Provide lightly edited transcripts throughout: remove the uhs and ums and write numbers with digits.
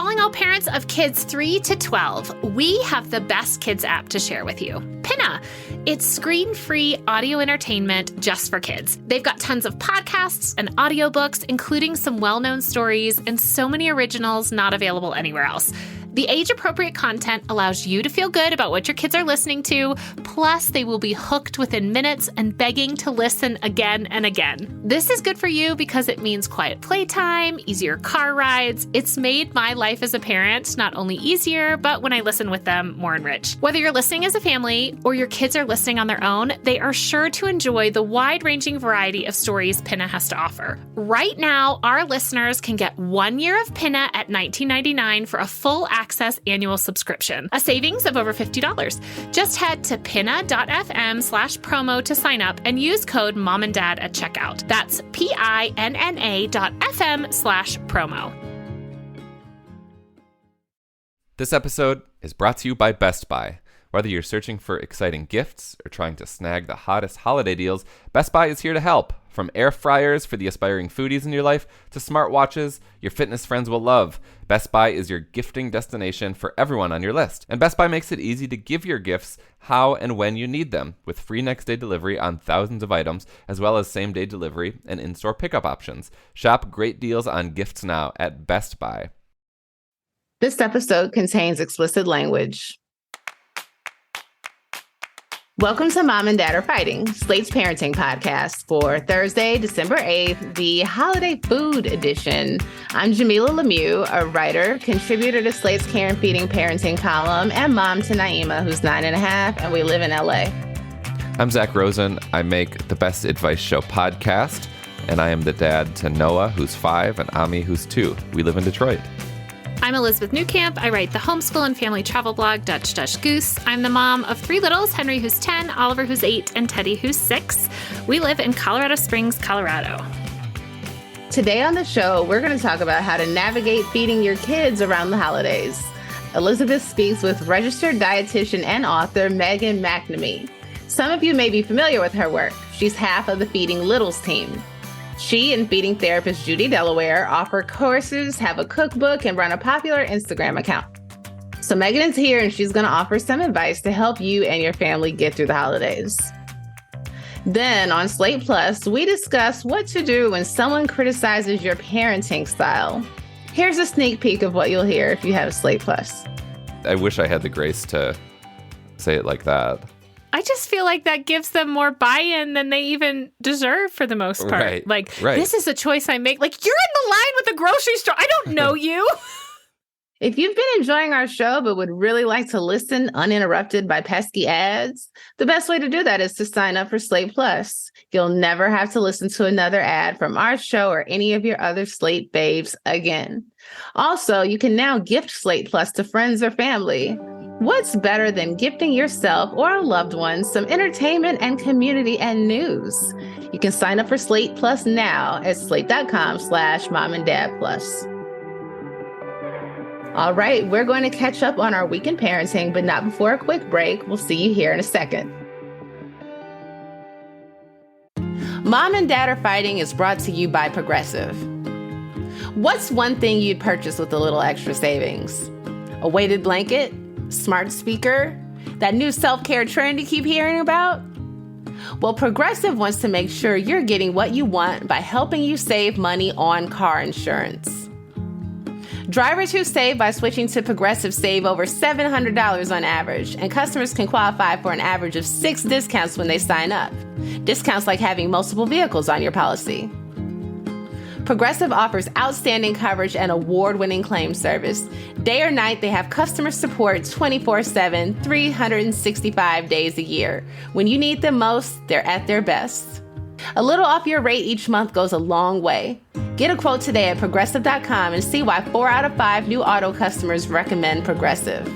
Calling all parents of kids 3 to 12, we have the best kids app to share with you. Pinna. It's screen-free audio entertainment just for kids. They've got tons of podcasts and audiobooks, including some well-known stories and so many originals not available anywhere else. The age-appropriate content allows you to feel good about what your kids are listening to, plus they will be hooked within minutes and begging to listen again and again. This is good for you because it means quiet playtime, easier car rides. It's made my life as a parent not only easier, but when I listen with them, more enriched. Whether you're listening as a family or your kids are listening on their own, they are sure to enjoy the wide-ranging variety of stories Pinna has to offer. Right now, our listeners can get 1 year of Pinna at $19.99 for a full access annual subscription, a savings of over $50. Just head to pinna.fm/promo to sign up and use code MOMANDDAD at checkout. That's PINNA.FM/promo. This episode is brought to you by Best Buy. Whether you're searching for exciting gifts or trying to snag the hottest holiday deals, Best Buy is here to help. From air fryers for the aspiring foodies in your life to smartwatches your fitness friends will love, Best Buy is your gifting destination for everyone on your list. And Best Buy makes it easy to give your gifts how and when you need them, with free next-day delivery on thousands of items, as well as same-day delivery and in-store pickup options. Shop great deals on gifts now at Best Buy. This episode contains explicit language. Welcome to Mom and Dad Are Fighting, Slate's parenting podcast for Thursday, December 8th, the holiday food edition. I'm Jamilah Lemieux, a writer, contributor to Slate's Care and Feeding parenting column, and mom to Naima, who's 9.5, and we live in LA. I'm Zach Rosen. I make the Best Advice Show podcast, and I am the dad to Noah, who's 5, and Ami, who's 2. We live in Detroit. I'm Elizabeth Newcamp. I write the homeschool and family travel blog, Dutch Goose. I'm the mom of 3 littles, Henry, who's 10, Oliver, who's 8, and Teddy, who's 6. We live in Colorado Springs, Colorado. Today on the show, we're going to talk about how to navigate feeding your kids around the holidays. Elizabeth speaks with registered dietitian and author Megan McNamee. Some of you may be familiar with her work. She's half of the Feeding Littles team. She and feeding therapist Judy Delaware offer courses, have a cookbook, and run a popular Instagram account. So Megan is here and she's going to offer some advice to help you and your family get through the holidays. Then on Slate Plus, we discuss what to do when someone criticizes your parenting style. Here's a sneak peek of what you'll hear if you have Slate Plus. I wish I had the grace to say it like that. I just feel like that gives them more buy-in than they even deserve for the most part. Right. This is a choice I make. Like, you're in the line with the grocery store. I don't know you. If you've been enjoying our show but would really like to listen uninterrupted by pesky ads, the best way to do that is to sign up for Slate Plus. You'll never have to listen to another ad from our show or any of your other Slate babes again. Also, you can now gift Slate Plus to friends or family. What's better than gifting yourself or a loved one some entertainment and community and news? You can sign up for Slate Plus now at slate.com/momanddadplus. All right, we're going to catch up on our week in parenting, but not before a quick break. We'll see you here in a second. Mom and Dad Are Fighting is brought to you by Progressive. What's one thing you'd purchase with a little extra savings? A weighted blanket? Smart speaker? That new self-care trend you keep hearing about? Well, Progressive wants to make sure you're getting what you want by helping you save money on car insurance. Drivers who save by switching to Progressive save over $700 on average, and customers can qualify for an average of 6 discounts when they sign up. Discounts like having multiple vehicles on your policy. Progressive offers outstanding coverage and award-winning claim service. Day or night, they have customer support 24/7, 365 days a year. When you need them most, they're at their best. A little off your rate each month goes a long way. Get a quote today at Progressive.com and see why 4 out of 5 new auto customers recommend Progressive.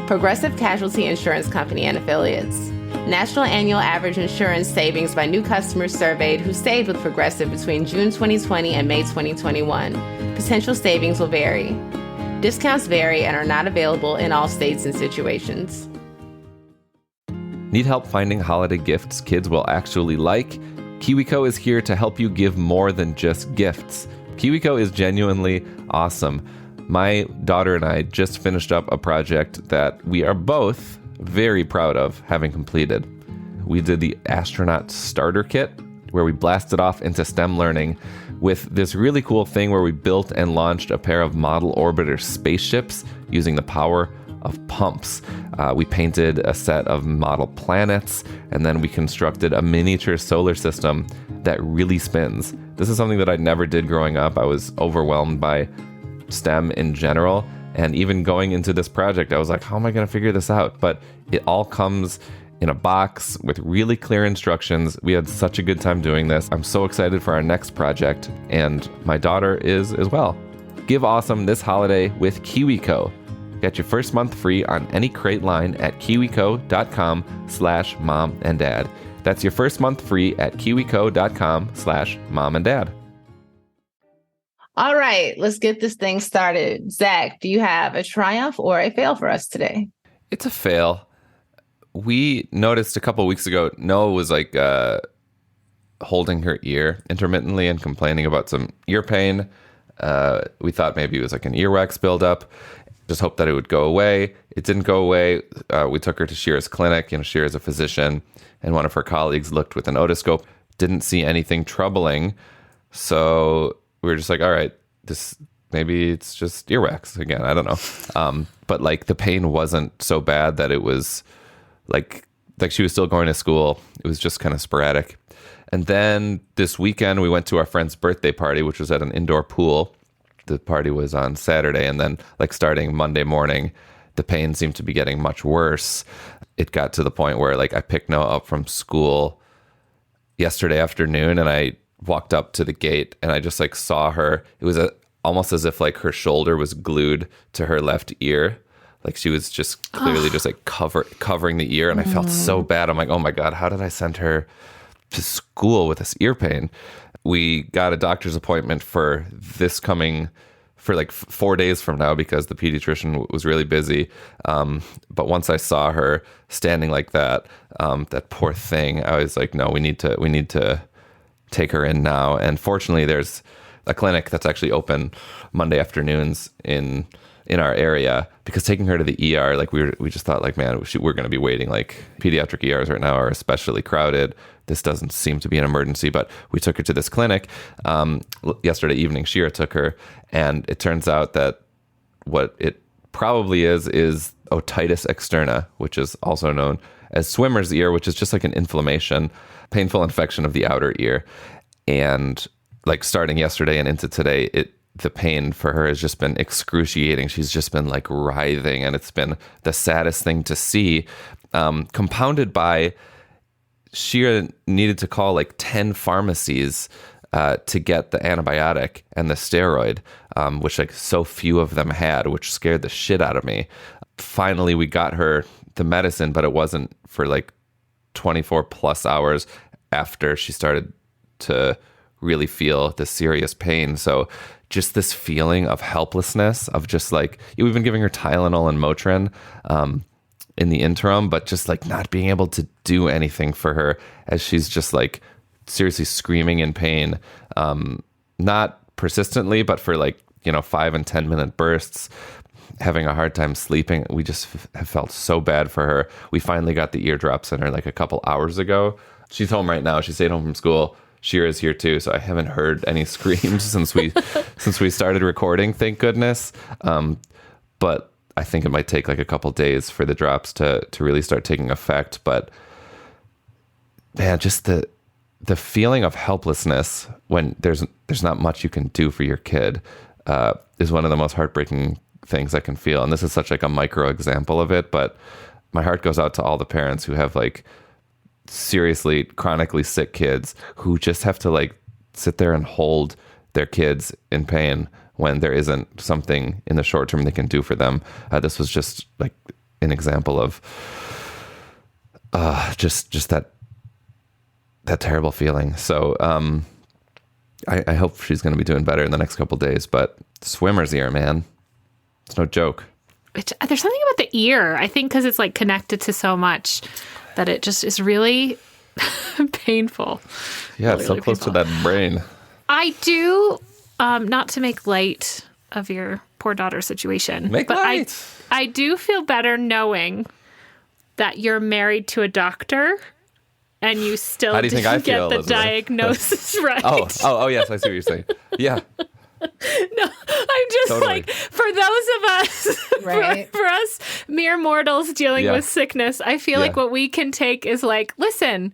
Progressive Casualty Insurance Company and Affiliates. National annual average insurance savings by new customers surveyed who saved with Progressive between June 2020 and May 2021. Potential savings will vary. Discounts vary and are not available in all states and situations. Need help finding holiday gifts kids will actually like? KiwiCo is here to help you give more than just gifts. KiwiCo is genuinely awesome. My daughter and I just finished up a project that we are both very proud of having completed. We did the astronaut starter kit, where we blasted off into STEM learning with this really cool thing where we built and launched a pair of model orbiter spaceships using the power of pumps. We painted a set of model planets, and then we constructed a miniature solar system that really spins. This is something that I never did growing up. I was overwhelmed by STEM in general, and even going into this project, I was like, how am I going to figure this out? But it all comes in a box with really clear instructions. We had such a good time doing this. I'm so excited for our next project, and my daughter is as well. Give awesome this holiday with KiwiCo. Get your first month free on any crate line at kiwico.com/momanddad. That's your first month free at kiwico.com/momanddad. All right, let's get this thing started. Zach, do you have a triumph or a fail for us today? It's a fail. We noticed a couple of weeks ago, Noah was like holding her ear intermittently and complaining about some ear pain. We thought maybe it was like an earwax buildup. Just hoped that it would go away. It didn't go away. We took her to Shira's clinic. Shira's a physician, and one of her colleagues looked with an otoscope, didn't see anything troubling. So we were just like, all right, maybe it's just earwax again. I don't know. But like the pain wasn't so bad that it was like she was still going to school. It was just kind of sporadic. And then this weekend we went to our friend's birthday party, which was at an indoor pool. The party was on Saturday, and then like starting Monday morning, the pain seemed to be getting much worse. It got to the point where like I picked Noah up from school yesterday afternoon, and I walked up to the gate and I just like saw her. It was almost as if like her shoulder was glued to her left ear. Like she was just clearly just like covering the ear, and I felt so bad. I'm like, oh my God, how did I send her to school with this ear pain? We got a doctor's appointment for like 4 days from now because the pediatrician was really busy. But once I saw her standing like that poor thing, I was like, no, we need to take her in now. And fortunately, there's a clinic that's actually open Monday afternoons in our area, because taking her to the ER, like we just thought like, man, we're going to be waiting. Like pediatric ERs right now are especially crowded. This doesn't seem to be an emergency, but we took her to this clinic. Yesterday evening, Shira took her, and it turns out that what it probably is otitis externa, which is also known as swimmer's ear, which is just like an inflammation, painful infection of the outer ear. And like starting yesterday and into today, the pain for her has just been excruciating. She's just been like writhing, and it's been the saddest thing to see, compounded by Shira needed to call like 10 pharmacies to get the antibiotic and the steroid, which like so few of them had, which scared the shit out of me. Finally, we got her the medicine, but it wasn't for like 24 plus hours after she started to really feel the serious pain. So just this feeling of helplessness, of just like, we've been giving her Tylenol and Motrin in the interim, but just like not being able to do anything for her as she's just like seriously screaming in pain, not persistently, but for like, 5 and 10 minute bursts, having a hard time sleeping. We just have felt so bad for her. We finally got the eardrops in her like a couple hours ago. She's home right now. She stayed home from school. Shira's here too, so I haven't heard any screams since we started recording, thank goodness. But I think it might take like a couple days for the drops to really start taking effect. But man, just the feeling of helplessness when there's not much you can do for your kid is one of the most heartbreaking things I can feel. And this is such like a micro example of it, but my heart goes out to all the parents who have like seriously chronically sick kids who just have to like sit there and hold their kids in pain when there isn't something in the short term they can do for them. This was just like an example of just that terrible feeling. So I hope she's going to be doing better in the next couple days, but swimmer's ear, man, it's no joke. There's something about the ear, I think, because it's like connected to so much that it just is really painful. Yeah, really, it's so close to that brain. I do, not to make light of your poor daughter's situation. Make but light. I do feel better knowing that you're married to a doctor and you still How do you think I didn't get feel, the Elizabeth? diagnosis right. Oh, yes, I see what you're saying. Yeah. No, I'm just Totally. like, for those of us, Right. for us mere mortals dealing Yeah. with sickness, I feel like Yeah. what we can take is like, listen,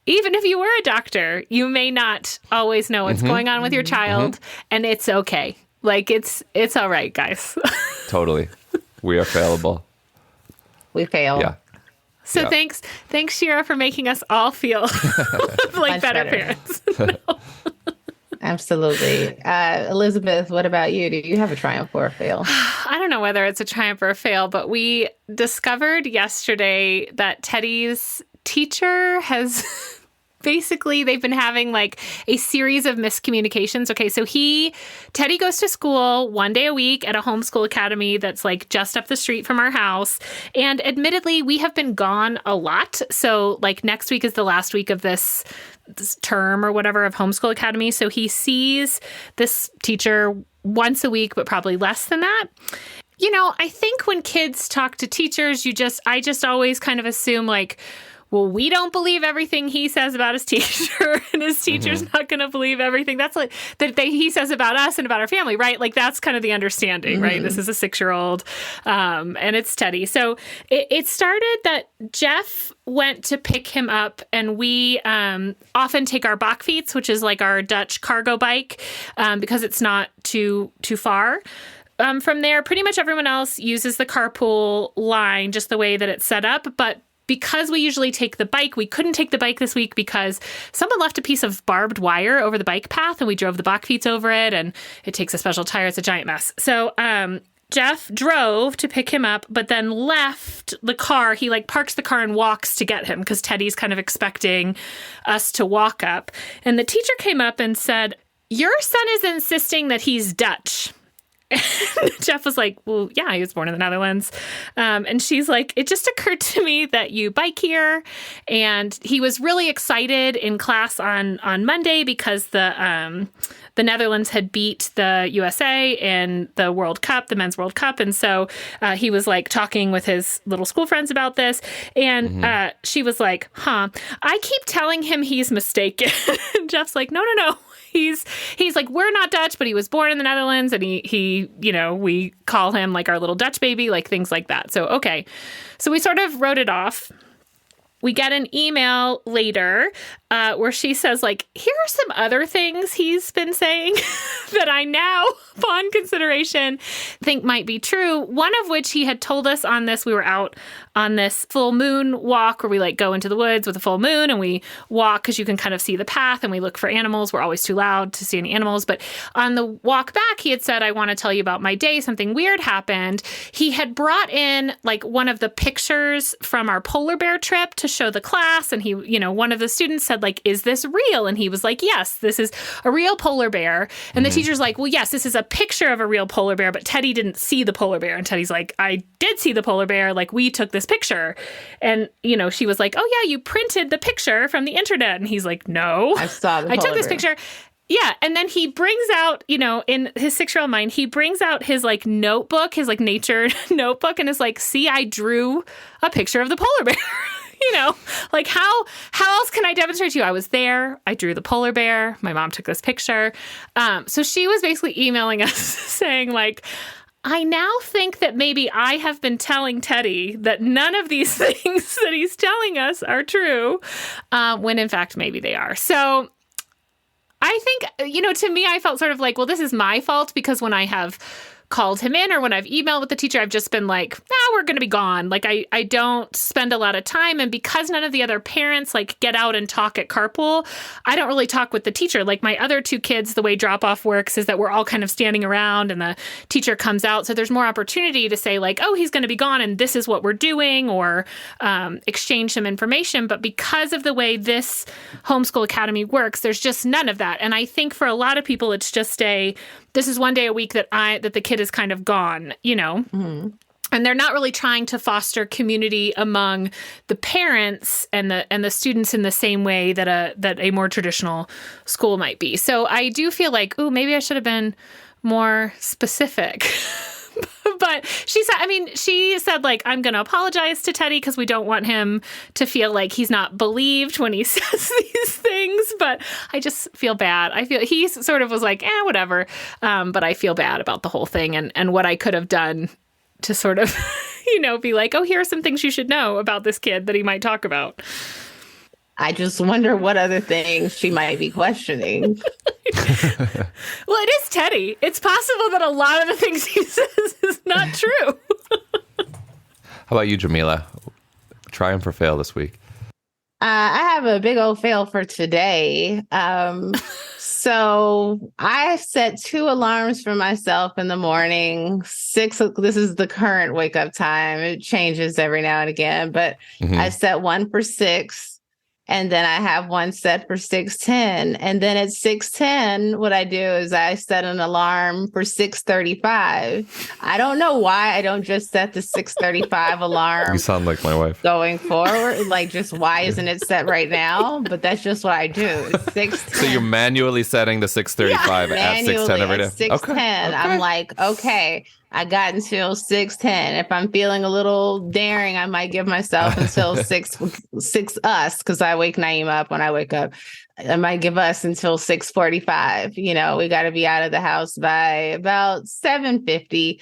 even if you were a doctor, you may not always know what's going on with your child, and it's okay. Like, it's all right, guys. Totally. We are fallible. We fail. Yeah. So Yeah. thanks, Shira, for making us all feel like Much better better. parents. Absolutely. Elizabeth, what about you? Do you have a triumph or a fail? I don't know whether it's a triumph or a fail, but we discovered yesterday that Teddy's teacher has basically, they've been having like a series of miscommunications. Okay, so Teddy goes to school one day a week at a homeschool academy that's like just up the street from our house. And admittedly, we have been gone a lot. So like next week is the last week of this term or whatever of homeschool academy. So he sees this teacher once a week, but probably less than that. You know, I think when kids talk to teachers, I just always kind of assume like, well, we don't believe everything he says about his teacher, and his teacher's not going to believe everything that's like he says about us and about our family, right? Like that's kind of the understanding, right? This is a 6-year-old, and it's Teddy. So it started that Jeff went to pick him up, and we often take our bakfiets, which is like our Dutch cargo bike, because it's not too far. From there, pretty much everyone else uses the carpool line just the way that it's set up, but because we usually take the bike, we couldn't take the bike this week because someone left a piece of barbed wire over the bike path, and we drove the bakfiets over it, and it takes a special tire. It's a giant mess. So Jeff drove to pick him up, but then left the car. He like parks the car and walks to get him because Teddy's kind of expecting us to walk up. And the teacher came up and said, "Your son is insisting that he's Dutch." And Jeff was like, well, yeah, he was born in the Netherlands. And she's like, it just occurred to me that you bike here. And he was really excited in class on Monday because the Netherlands had beat the USA in the World Cup, the Men's World Cup. And so he was like talking with his little school friends about this. And she was like, I keep telling him he's mistaken. And Jeff's like, no. He's like, we're not Dutch, but he was born in the Netherlands, and he, you know, we call him like our little Dutch baby, like things like that. So, okay. So we sort of wrote it off. We get an email later where she says, like, here are some other things he's been saying that I now, upon consideration, think might be true. One of which he had told us on this, we were out on this full moon walk where we like go into the woods with a full moon and we walk because you can kind of see the path and we look for animals. We're always too loud to see any animals. But on the walk back, he had said, I want to tell you about my day. Something weird happened. He had brought in like one of the pictures from our polar bear trip to show the class. And he, you know, one of the students said, like, is this real? And he was like, yes, this is a real polar bear. And the teacher's like, well, yes, this is a picture of a real polar bear, but Teddy didn't see the polar bear. And Teddy's like, I did see the polar bear. Like, we took this picture. And, you know, she was like, oh, yeah, you printed the picture from the internet. And he's like, no, I saw the I took polar this bear. picture. Yeah. And then he brings out, you know, in his 6-year-old mind, he brings out his like notebook, his like nature notebook, and is like, see, I drew a picture of the polar bear. You know, like how else can I demonstrate to you? I was there. I drew the polar bear. My mom took this picture. So she was basically emailing us saying like, I now think that maybe I have been telling Teddy that none of these things that he's telling us are true, when in fact maybe they are. So I think, you know, to me, I felt sort of like, well, this is my fault because when I have called him in or when I've emailed with the teacher, I've just been like, we're going to be gone. Like I don't spend a lot of time. And because none of the other parents like get out and talk at carpool, I don't really talk with the teacher. Like my other two kids, the way drop off works is that we're all kind of standing around and the teacher comes out. So there's more opportunity to say like, oh, he's going to be gone and this is what we're doing, or exchange some information. But because of the way this homeschool academy works, there's just none of that. And I think for a lot of people, it's just this is one day a week that the kid is kind of gone, you know? Mm-hmm. And they're not really trying to foster community among the parents and the students in the same way that a more traditional school might be. So I do feel like, maybe I should have been more specific. But she said, like, I'm going to apologize to Teddy because we don't want him to feel like he's not believed when he says these things. But I just feel bad. I feel he sort of was like, whatever. But I feel bad about the whole thing and what I could have done to sort of, be like, oh, here are some things you should know about this kid that he might talk about. I just wonder what other things she might be questioning. Well, it is Teddy. It's possible that a lot of the things he says is not true. How about you, Jamilah? Triumph or fail this week? I have a big old fail for today. So I set 2 alarms for myself in the morning. 6. This is the current wake up time. It changes every now and again, but I set one for 6. And then I have one set for 6:10. And then at 6:10, what I do is I set an alarm for 6:35. I don't know why I don't just set the 6:35 alarm. You sound like my wife. Going forward. Like, just why isn't it set right now? But that's just what I do. It's 6:10. So you're manually setting the 6:35 at 6:10 every day? 6:10. Okay. I'm like, okay, I got until 6:10. If I'm feeling a little daring, I might give myself until 6 us, because I wake Naeem up when I wake up. I might give us until 6:45. We got to be out of the house by about 7:50.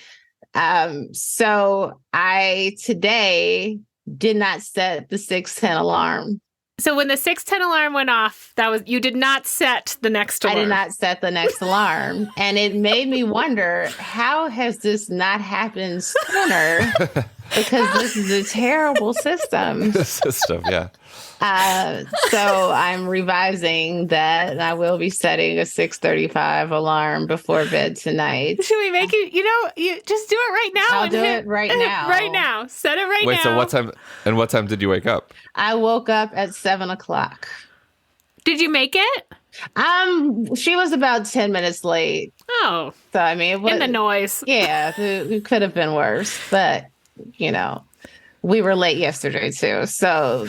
So I today did not set the 6:10 alarm. So when the 6:10 alarm went off, you did not set the next alarm. I did not set the next alarm. And it made me wonder, how has this not happened sooner? Because this is a terrible system. Yeah. So I'm revising that, and I will be setting a 6:35 alarm before bed tonight. Should we make it? You just do it right now. I'll do it right now. Right now. Set it right now. Wait, so what time did you wake up? I woke up at 7:00. Did you make it? She was about 10 minutes late. Oh. So, it was... In the noise. Yeah, it could have been worse, but, we were late yesterday too, so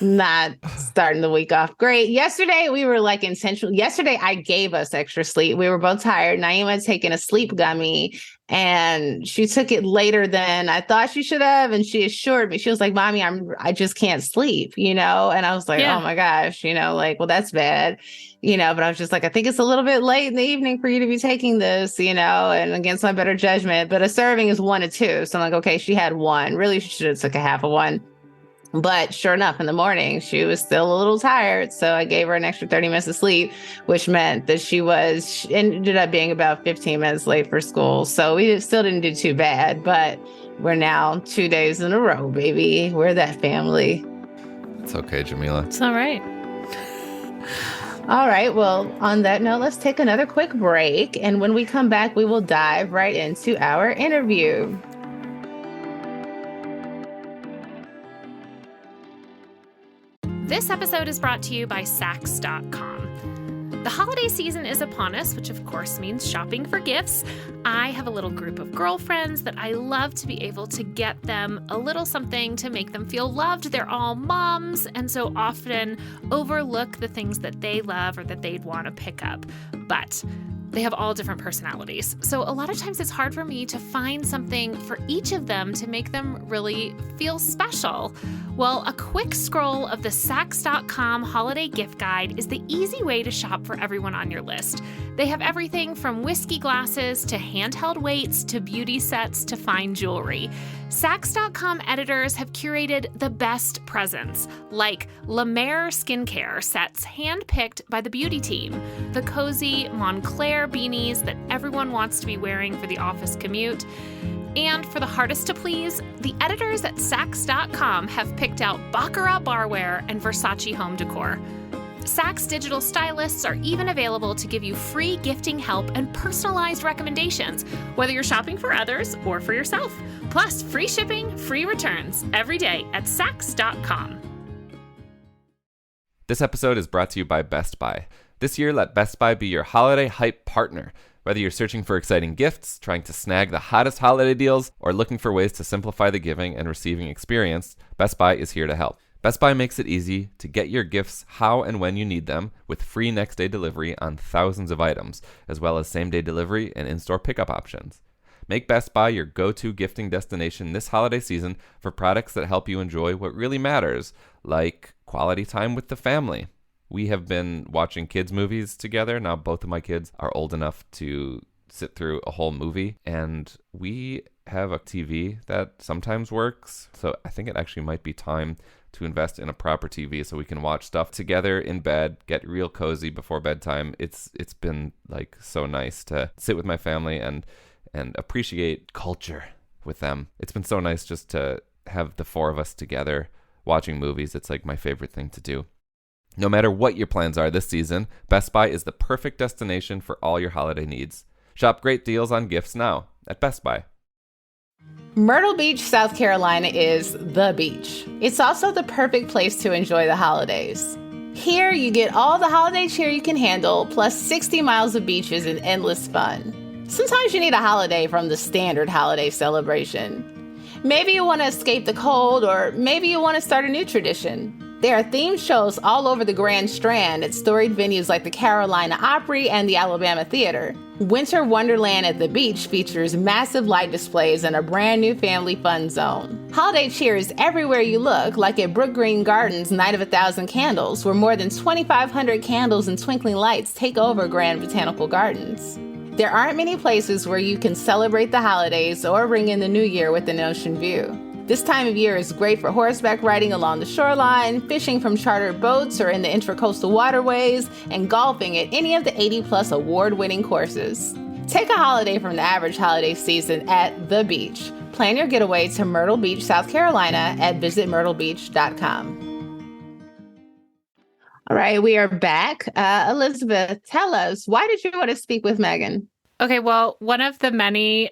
not starting the week off great. Yesterday, we were like intentional. Yesterday, I gave us extra sleep. We were both tired. Naima had taken a sleep gummy, and she took it later than I thought she should have. And she assured me, she was like, "Mommy, I just can't sleep," And I was like, "Oh my gosh," well, that's bad. But I was just like, I think it's a little bit late in the evening for you to be taking this, and against my better judgment. But a serving is 1 to 2. So I'm like, okay, she had 1. Really, she should have took a half of 1. But sure enough, in the morning, she was still a little tired. So I gave her an extra 30 minutes of sleep, which meant that she ended up being about 15 minutes late for school. So we still didn't do too bad. But we're now 2 days in a row, baby. We're that family. It's okay, Jamilah. It's all right. All right. Well, on that note, let's take another quick break. And when we come back, we will dive right into our interview. This episode is brought to you by Saks.com. The holiday season is upon us, which of course means shopping for gifts. I have a little group of girlfriends that I love to be able to get them a little something to make them feel loved. They're all moms, and so often overlook the things that they love or that they'd want to pick up. But they have all different personalities. So a lot of times it's hard for me to find something for each of them to make them really feel special. Well, a quick scroll of the Saks.com holiday gift guide is the easy way to shop for everyone on your list. They have everything from whiskey glasses to handheld weights to beauty sets to fine jewelry. Saks.com editors have curated the best presents, like La Mer skincare sets handpicked by the beauty team, the cozy Montclair beanies that everyone wants to be wearing for the office commute. And for the hardest to please, the editors at Saks.com have picked out Baccarat barware and Versace home decor. Saks digital stylists are even available to give you free gifting help and personalized recommendations, whether you're shopping for others or for yourself. Plus, free shipping, free returns every day at Saks.com. This episode is brought to you by Best Buy. This year, let Best Buy be your holiday hype partner. Whether you're searching for exciting gifts, trying to snag the hottest holiday deals, or looking for ways to simplify the giving and receiving experience, Best Buy is here to help. Best Buy makes it easy to get your gifts how and when you need them with free next-day delivery on thousands of items, as well as same-day delivery and in-store pickup options. Make Best Buy your go-to gifting destination this holiday season for products that help you enjoy what really matters, like quality time with the family. We have been watching kids' movies together. Now both of my kids are old enough to sit through a whole movie, and we have a TV that sometimes works. So I think it actually might be time to invest in a proper TV so we can watch stuff together in bed, get real cozy before bedtime. It's been like so nice to sit with my family and appreciate culture with them. It's been so nice just to have the four of us together watching movies. It's like my favorite thing to do. No matter what your plans are this season, Best Buy is the perfect destination for all your holiday needs. Shop great deals on gifts now at Best Buy. Myrtle Beach, South Carolina is the beach. It's also the perfect place to enjoy the holidays. Here, you get all the holiday cheer you can handle, plus 60 miles of beaches and endless fun. Sometimes you need a holiday from the standard holiday celebration. Maybe you want to escape the cold, or maybe you want to start a new tradition. There are themed shows all over the Grand Strand at storied venues like the Carolina Opry and the Alabama Theater. Winter Wonderland at the beach features massive light displays and a brand new family fun zone. Holiday cheer is everywhere you look, like at Brook Green Gardens' Night of a Thousand Candles, where more than 2,500 candles and twinkling lights take over Grand Botanical Gardens. There aren't many places where you can celebrate the holidays or ring in the new year with an ocean view. This time of year is great for horseback riding along the shoreline, fishing from chartered boats or in the intracoastal waterways, and golfing at any of the 80-plus award-winning courses. Take a holiday from the average holiday season at the beach. Plan your getaway to Myrtle Beach, South Carolina at visitmyrtlebeach.com. All right, we are back. Elizabeth, tell us, why did you want to speak with Megan? Okay, well, one of the many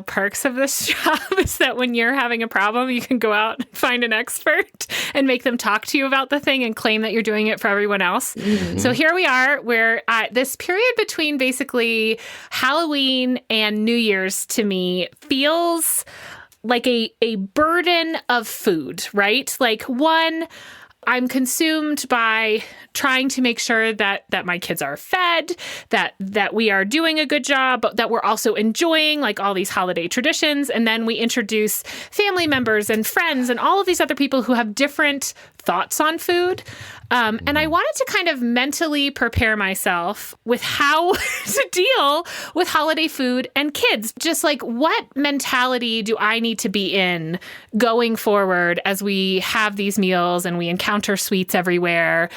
perks of this job is that when you're having a problem, you can go out and find an expert and make them talk to you about the thing and claim that you're doing it for everyone else. Mm-hmm. So here we are, where this period between basically Halloween and New Year's to me feels like a burden of food, right? Like one, I'm consumed by trying to make sure that my kids are fed, that we are doing a good job, but that we're also enjoying like all these holiday traditions. And then we introduce family members and friends and all of these other people who have different thoughts on food. And I wanted to kind of mentally prepare myself with how to deal with holiday food and kids. Just like, what mentality do I need to be in going forward as we have these meals and we encounter sweets everywhere,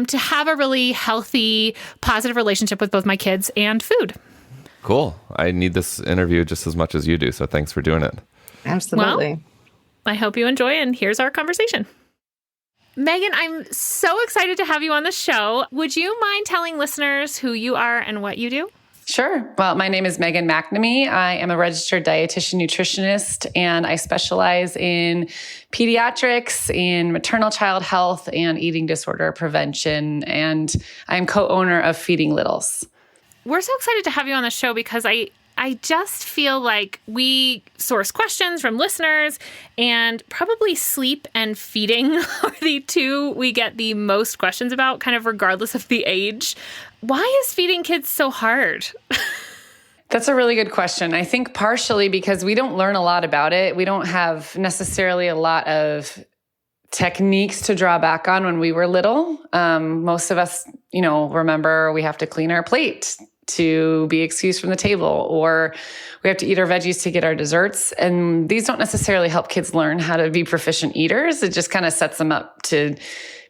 to have a really healthy, positive relationship with both my kids and food. Cool. I need this interview just as much as you do, so thanks for doing it. Absolutely. Well, I hope you enjoy, and here's our conversation. Megan, I'm so excited to have you on the show. Would you mind telling listeners who you are and what you do? Sure. Well, my name is Megan McNamee. I am a registered dietitian nutritionist, and I specialize in pediatrics, in maternal child health, and eating disorder prevention. And I'm co-owner of Feeding Littles. We're so excited to have you on the show because I just feel like we source questions from listeners, and probably sleep and feeding are the two we get the most questions about, kind of regardless of the age. Why is feeding kids so hard? That's a really good question. I think partially because we don't learn a lot about it. We don't have necessarily a lot of techniques to draw back on when we were little. Most of us, remember we have to clean our plate to be excused from the table, or we have to eat our veggies to get our desserts. And these don't necessarily help kids learn how to be proficient eaters. It just kind of sets them up to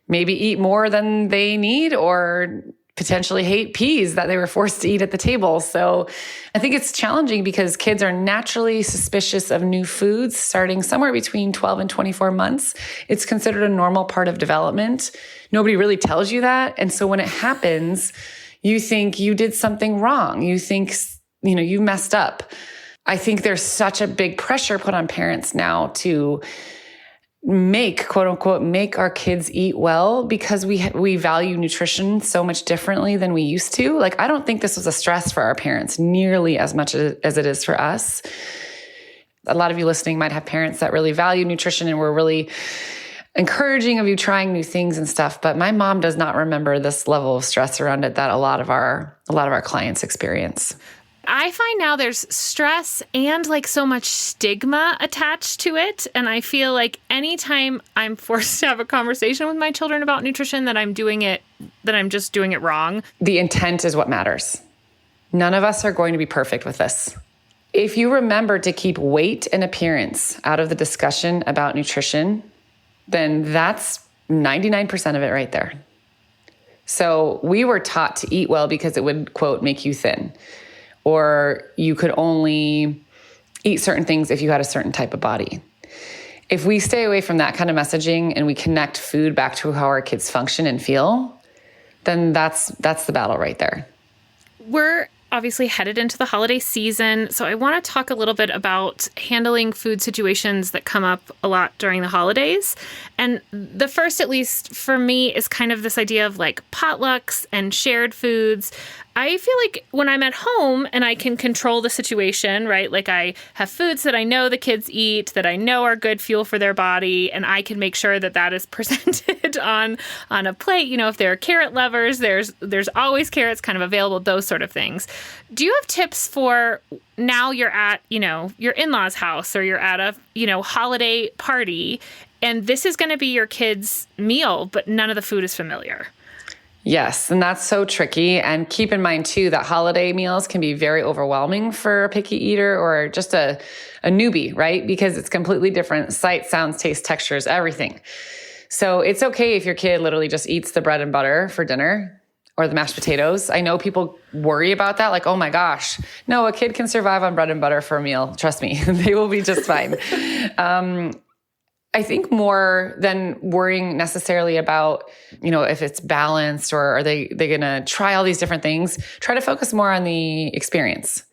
maybe eat more than they need, or potentially hate peas that they were forced to eat at the table. So I think it's challenging because kids are naturally suspicious of new foods starting somewhere between 12 and 24 months. It's considered a normal part of development. Nobody really tells you that. And so when it happens, you think you did something wrong. You think, you messed up. I think there's such a big pressure put on parents now to make, quote unquote, make our kids eat well because we value nutrition so much differently than we used to. Like, I don't think this was a stress for our parents nearly as much as it is for us. A lot of you listening might have parents that really value nutrition and were really encouraging of you trying new things and stuff. But my mom does not remember this level of stress around it that a lot of our clients experience. I find now there's stress and like so much stigma attached to it. And I feel like anytime I'm forced to have a conversation with my children about nutrition, that I'm just doing it wrong. The intent is what matters. None of us are going to be perfect with this. If you remember to keep weight and appearance out of the discussion about nutrition, then that's 99% of it right there. So we were taught to eat well because it would, quote, make you thin. Or you could only eat certain things if you had a certain type of body. If we stay away from that kind of messaging and we connect food back to how our kids function and feel, then that's the battle right there. We're obviously headed into the holiday season, so I want to talk a little bit about handling food situations that come up a lot during the holidays. And the first, at least for me, is kind of this idea of like potlucks and shared foods. I feel like when I'm at home and I can control the situation, right? Like I have foods that I know the kids eat, that I know are good fuel for their body, and I can make sure that that is presented on a plate. You know, if they're carrot lovers, there's always carrots kind of available, those sort of things. Do you have tips for now you're at, your in-laws' house or you're at a, holiday party, and this is going to be your kids' meal, but none of the food is familiar? Yes, and that's so tricky. And keep in mind, too, that holiday meals can be very overwhelming for a picky eater or just a newbie, right? Because it's completely different. Sight, sounds, taste, textures, everything. So it's okay if your kid literally just eats the bread and butter for dinner or the mashed potatoes. I know people worry about that, like, oh my gosh. No, a kid can survive on bread and butter for a meal. Trust me, they will be just fine. I think more than worrying necessarily about, if it's balanced or are they going to try all these different things, try to focus more on the experience.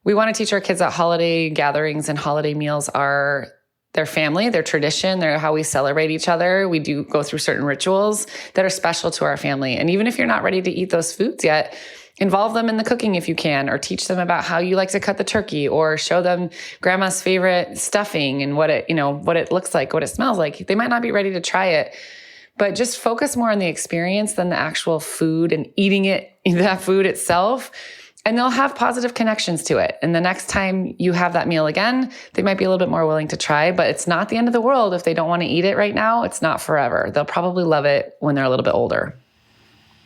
We want to teach our kids that holiday gatherings and holiday meals are their family, their tradition, they're how we celebrate each other. We do go through certain rituals that are special to our family. And even if you're not ready to eat those foods yet, involve them in the cooking if you can, or teach them about how you like to cut the turkey, or show them grandma's favorite stuffing and what it looks like, what it smells like. They might not be ready to try it, but just focus more on the experience than the actual food and eating that food itself. And they'll have positive connections to it. And the next time you have that meal again, they might be a little bit more willing to try, but it's not the end of the world if they don't want to eat it right now. It's not forever. They'll probably love it when they're a little bit older.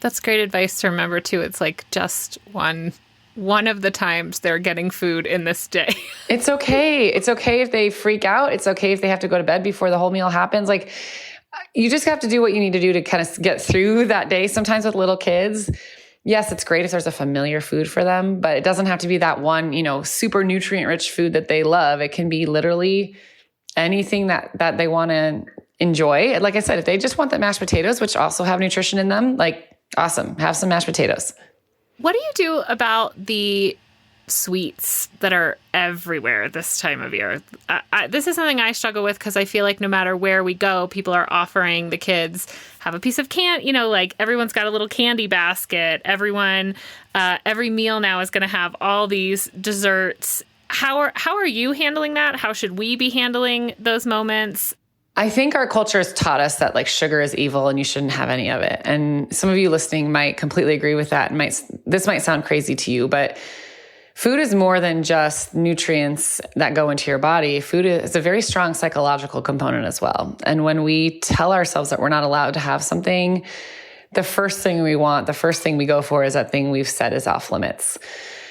That's great advice to remember, too. It's like just one of the times they're getting food in this day. It's okay. It's okay if they freak out. It's okay if they have to go to bed before the whole meal happens. Like, you just have to do what you need to do to kind of get through that day. Sometimes with little kids, yes, it's great if there's a familiar food for them, but it doesn't have to be that one, super nutrient-rich food that they love. It can be literally anything that they want to enjoy. Like I said, if they just want the mashed potatoes, which also have nutrition in them, like, awesome. Have some mashed potatoes. What do you do about the sweets that are everywhere this time of year? This is something I struggle with because I feel like no matter where we go, people are offering the kids have a piece of candy. Like everyone's got a little candy basket. Everyone, every meal now is going to have all these desserts. How are you handling that? How should we be handling those moments? I think our culture has taught us that like sugar is evil and you shouldn't have any of it. And some of you listening might completely agree with that. This might sound crazy to you, but food is more than just nutrients that go into your body. Food is a very strong psychological component as well. And when we tell ourselves that we're not allowed to have something, the first thing we go for is that thing we've said is off limits.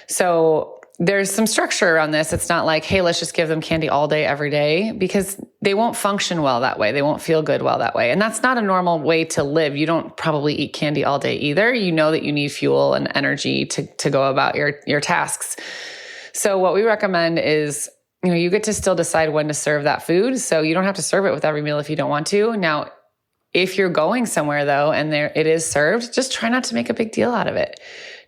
So there's some structure around this. It's not like, hey, let's just give them candy all day, every day, because they won't function well that way. They won't feel good well that way. And that's not a normal way to live. You don't probably eat candy all day either. You know that you need fuel and energy to go about your tasks. So what we recommend is, you get to still decide when to serve that food. So you don't have to serve it with every meal if you don't want to. Now, if you're going somewhere though, and it is served, just try not to make a big deal out of it.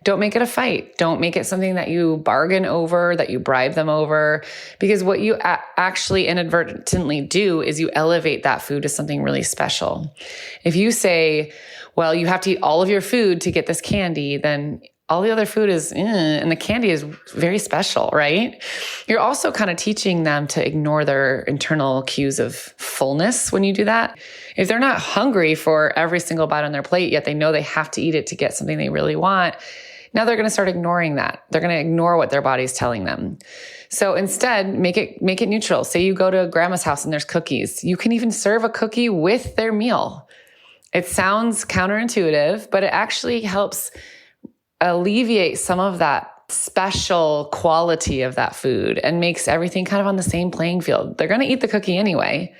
Don't make it a fight. Don't make it something that you bargain over, that you bribe them over, because what you actually inadvertently do is you elevate that food to something really special. If you say, well, you have to eat all of your food to get this candy, then all the other food is, and the candy is very special, right? You're also kind of teaching them to ignore their internal cues of fullness when you do that. If they're not hungry for every single bite on their plate, yet they know they have to eat it to get something they really want, now they're going to start ignoring that. They're going to ignore what their body's telling them. So instead, make it neutral. Say you go to grandma's house and there's cookies. You can even serve a cookie with their meal. It sounds counterintuitive, but it actually helps alleviate some of that special quality of that food and makes everything kind of on the same playing field. They're going to eat the cookie anyway.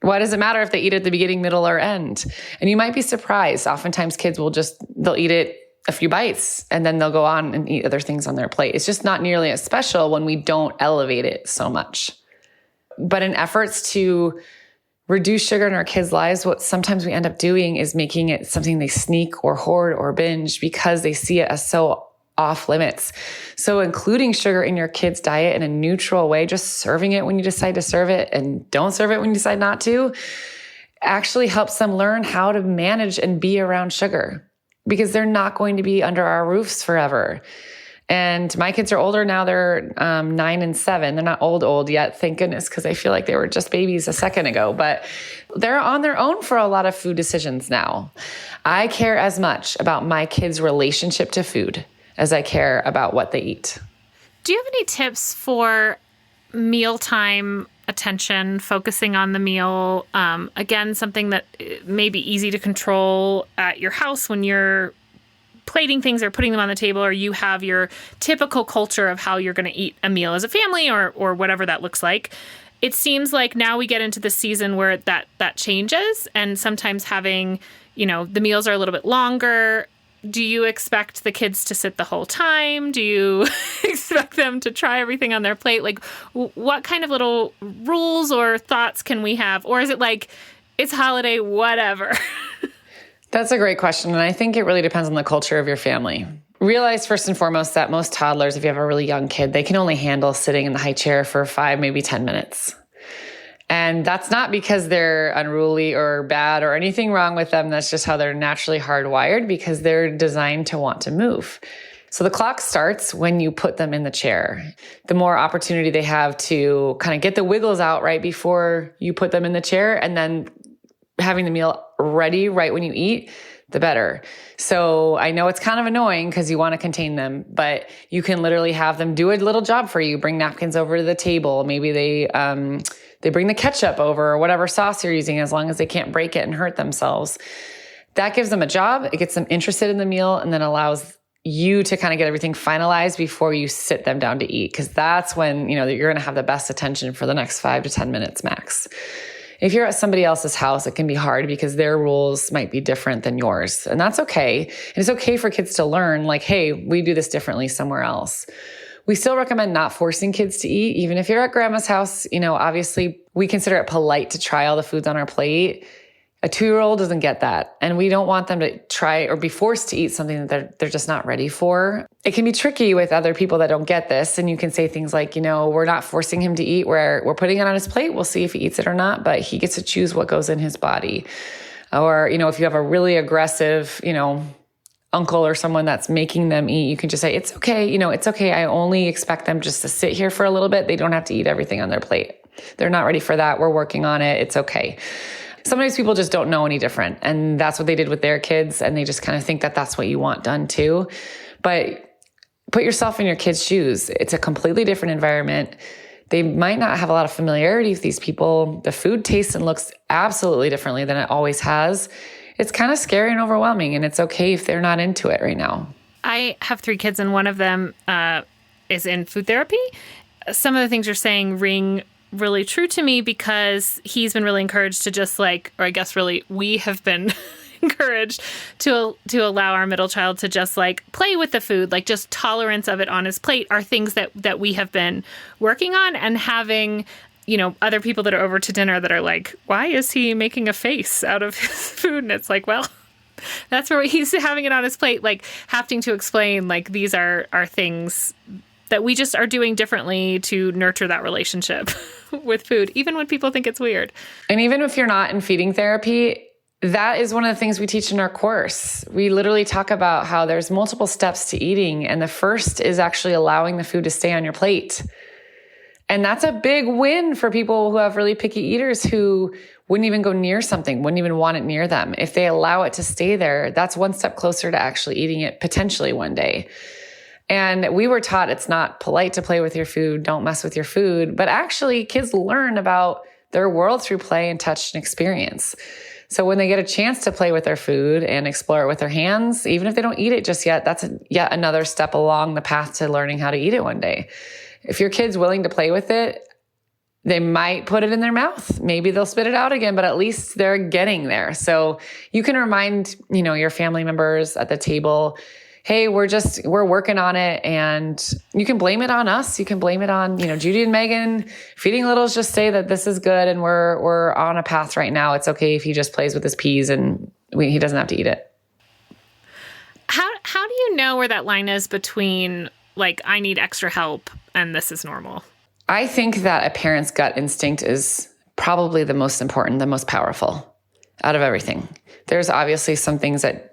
Why does it matter if they eat it at the beginning, middle, or end? And you might be surprised. Oftentimes kids they'll eat it a few bites and then they'll go on and eat other things on their plate. It's just not nearly as special when we don't elevate it so much. But in efforts to reduce sugar in our kids' lives, what sometimes we end up doing is making it something they sneak or hoard or binge because they see it as so off limits. So including sugar in your kid's diet in a neutral way, just serving it when you decide to serve it and don't serve it when you decide not to, actually helps them learn how to manage and be around sugar because they're not going to be under our roofs forever. And my kids are older now. They're 9 and 7. They're not old yet, thank goodness, because I feel like they were just babies a second ago. But they're on their own for a lot of food decisions now. I care as much about my kids' relationship to food as I care about what they eat. Do you have any tips for mealtime attention, focusing on the meal? Again, something that may be easy to control at your house when you're plating things or putting them on the table, or you have your typical culture of how you're going to eat a meal as a family or whatever that looks like. It seems like now we get into the season where that changes, and sometimes having, the meals are a little bit longer. Do you expect the kids to sit the whole time? Do you expect them to try everything on their plate? Like, what kind of little rules or thoughts can we have? Or is it like, it's holiday, whatever? That's a great question. And I think it really depends on the culture of your family. Realize first and foremost that most toddlers, if you have a really young kid, they can only handle sitting in the high chair for 5, maybe 10 minutes. And that's not because they're unruly or bad or anything wrong with them. That's just how they're naturally hardwired because they're designed to want to move. So the clock starts when you put them in the chair. The more opportunity they have to kind of get the wiggles out right before you put them in the chair, and then having the meal ready right when you eat, the better. So I know it's kind of annoying because you want to contain them, but you can literally have them do a little job for you. Bring napkins over to the table. Maybe they bring the ketchup over or whatever sauce you're using, as long as they can't break it and hurt themselves. That gives them a job. It gets them interested in the meal and then allows you to kind of get everything finalized before you sit them down to eat. Because that's when, you're going to have the best attention for the next 5 to 10 minutes max. If you're at somebody else's house, it can be hard because their rules might be different than yours. And that's okay. And it's okay for kids to learn, like, hey, we do this differently somewhere else. We still recommend not forcing kids to eat. Even if you're at grandma's house, obviously we consider it polite to try all the foods on our plate. A 2-year-old doesn't get that. And we don't want them to try or be forced to eat something that they're just not ready for. It can be tricky with other people that don't get this. And you can say things like, we're not forcing him to eat. We're putting it on his plate. We'll see if he eats it or not, but he gets to choose what goes in his body. Or, if you have a really aggressive, uncle or someone that's making them eat, you can just say, it's okay. It's okay. I only expect them just to sit here for a little bit. They don't have to eat everything on their plate. They're not ready for that. We're working on it. It's okay. Sometimes people just don't know any different. And that's what they did with their kids. And they just kind of think that that's what you want done too. But put yourself in your kids' shoes. It's a completely different environment. They might not have a lot of familiarity with these people. The food tastes and looks absolutely differently than it always has. It's kind of scary and overwhelming. And it's okay if they're not into it right now. I have 3 kids and one of them is in food therapy. Some of the things you're saying ring really true to me because he's been really encouraged to just we have been encouraged to allow our middle child to just play with the food, just tolerance of it on his plate are things that we have been working on, and having, other people that are over to dinner that are like, why is he making a face out of his food? And it's like, well, that's where he's having it on his plate, having to explain, these are things that we just are doing differently to nurture that relationship with food, even when people think it's weird. And even if you're not in feeding therapy, that is one of the things we teach in our course. We literally talk about how there's multiple steps to eating. And the first is actually allowing the food to stay on your plate. And that's a big win for people who have really picky eaters who wouldn't even go near something, wouldn't even want it near them. If they allow it to stay there, that's one step closer to actually eating it potentially one day. And we were taught it's not polite to play with your food, don't mess with your food. But actually, kids learn about their world through play and touch and experience. So when they get a chance to play with their food and explore it with their hands, even if they don't eat it just yet, that's yet another step along the path to learning how to eat it one day. If your kid's willing to play with it, they might put it in their mouth. Maybe they'll spit it out again, but at least they're getting there. So you can remind, your family members at the table, hey, we're working on it. And you can blame it on us. You can blame it on, Judy and Megan. Feeding Littles just say that this is good and we're on a path right now. It's okay if he just plays with his peas and he doesn't have to eat it. How do you know where that line is between I need extra help and this is normal? I think that a parent's gut instinct is probably the most important, the most powerful out of everything. There's obviously some things that,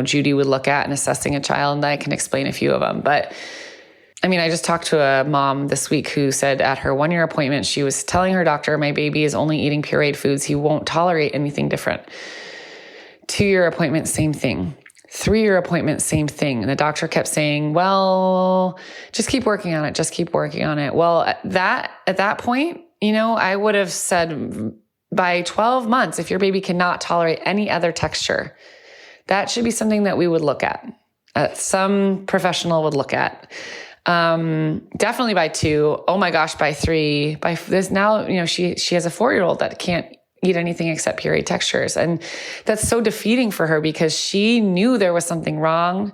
Judy would look at in assessing a child, and I can explain a few of them. But I just talked to a mom this week who said at her 1-year appointment, she was telling her doctor, my baby is only eating pureed foods. He won't tolerate anything different. 2-year appointment, same thing. 3-year appointment, same thing. And the doctor kept saying, well, just keep working on it. Just keep working on it. Well, at that point, I would have said by 12 months, if your baby cannot tolerate any other texture, that should be something that we would look at. Some professional would look at. Definitely by 2. Oh my gosh, by 3. By this now, she has a 4-year-old that can't eat anything except pureed textures. And that's so defeating for her because she knew there was something wrong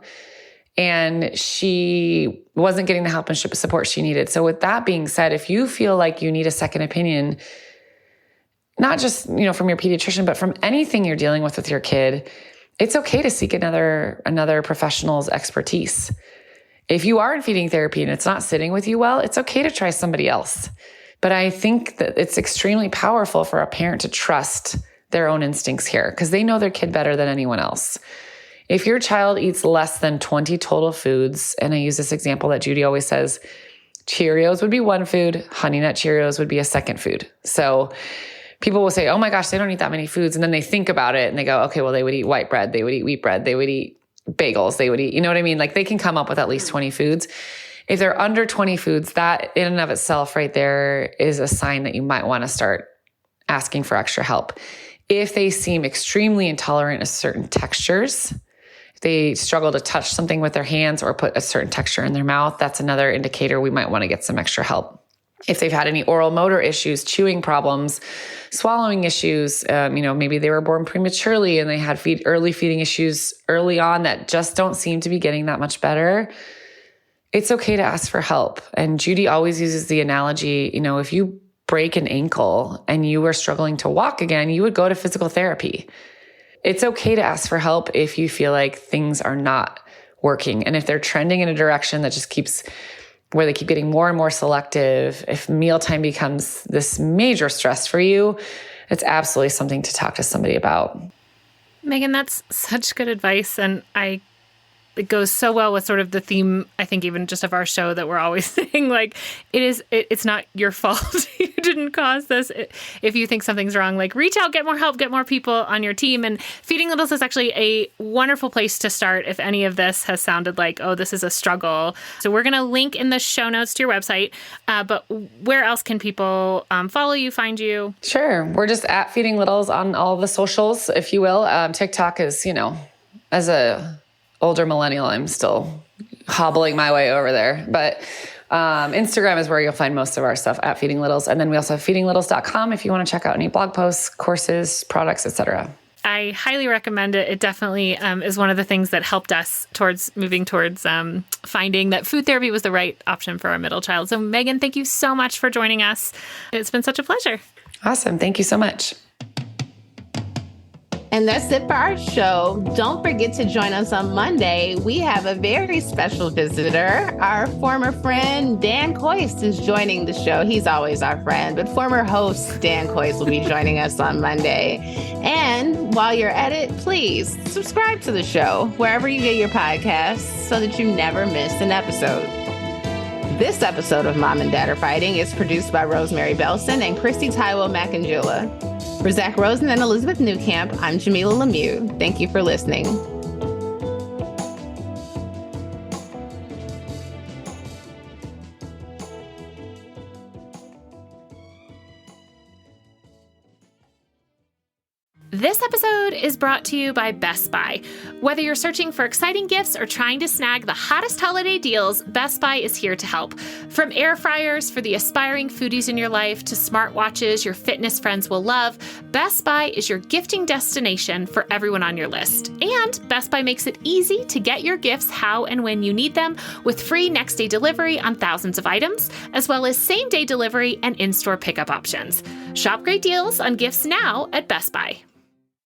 and she wasn't getting the help and support she needed. So with that being said, if you feel like you need a second opinion, not just, from your pediatrician, but from anything you're dealing with your kid, it's okay to seek another professional's expertise. If you are in feeding therapy and it's not sitting with you well, it's okay to try somebody else. But I think that it's extremely powerful for a parent to trust their own instincts here because they know their kid better than anyone else. If your child eats less than 20 total foods, and I use this example that Judy always says, Cheerios would be one food, Honey Nut Cheerios would be a second food. So people will say, oh my gosh, they don't eat that many foods. And then they think about it and they go, okay, well, they would eat white bread. They would eat wheat bread. They would eat bagels. They would eat, you know what I mean? They can come up with at least 20 foods. If they're under 20 foods, that in and of itself right there is a sign that you might want to start asking for extra help. If they seem extremely intolerant of certain textures, if they struggle to touch something with their hands or put a certain texture in their mouth, that's another indicator we might want to get some extra help. If they've had any oral motor issues, chewing problems, swallowing issues, maybe they were born prematurely and they had early feeding issues early on that just don't seem to be getting that much better, it's okay to ask for help. And Judy always uses the analogy, if you break an ankle and you were struggling to walk again, you would go to physical therapy. It's okay to ask for help if you feel like things are not working. And if they're trending in a direction that just where they keep getting more and more selective, if mealtime becomes this major stress for you, it's absolutely something to talk to somebody about. Megan, that's such good advice. And it goes so well with sort of the theme, I think, even just of our show that we're always saying, it's not your fault. You didn't cause this. If you think something's wrong, reach out, get more help, get more people on your team. And Feeding Littles is actually a wonderful place to start if any of this has sounded like, oh, this is a struggle. So we're going to link in the show notes to your website. But where else can people follow you, find you? Sure. We're just at Feeding Littles on all the socials, if you will. TikTok is, as a older millennial, I'm still hobbling my way over there. But Instagram is where you'll find most of our stuff at Feeding Littles. And then we also have feedinglittles.com if you want to check out any blog posts, courses, products, etc. I highly recommend it. It definitely is one of the things that helped us towards moving towards finding that food therapy was the right option for our middle child. So Megan, thank you so much for joining us. It's been such a pleasure. Awesome. Thank you so much. And that's it for our show. Don't forget to join us on Monday. We have a very special visitor. Our former friend, Dan Coyce, is joining the show. He's always our friend, but former host Dan Coyce will be joining us on Monday. And while you're at it, please subscribe to the show wherever you get your podcasts so that you never miss an episode. This episode of Mom and Dad Are Fighting is produced by Rosemary Belson and Kristie Taiwo-Makanjuola. For Zach Rosen and Elizabeth Newcamp, I'm Jamilah Lemieux. Thank you for listening. This episode is brought to you by Best Buy. Whether you're searching for exciting gifts or trying to snag the hottest holiday deals, Best Buy is here to help. From air fryers for the aspiring foodies in your life to smartwatches your fitness friends will love, Best Buy is your gifting destination for everyone on your list. And Best Buy makes it easy to get your gifts how and when you need them with free next-day delivery on thousands of items, as well as same-day delivery and in-store pickup options. Shop great deals on gifts now at Best Buy.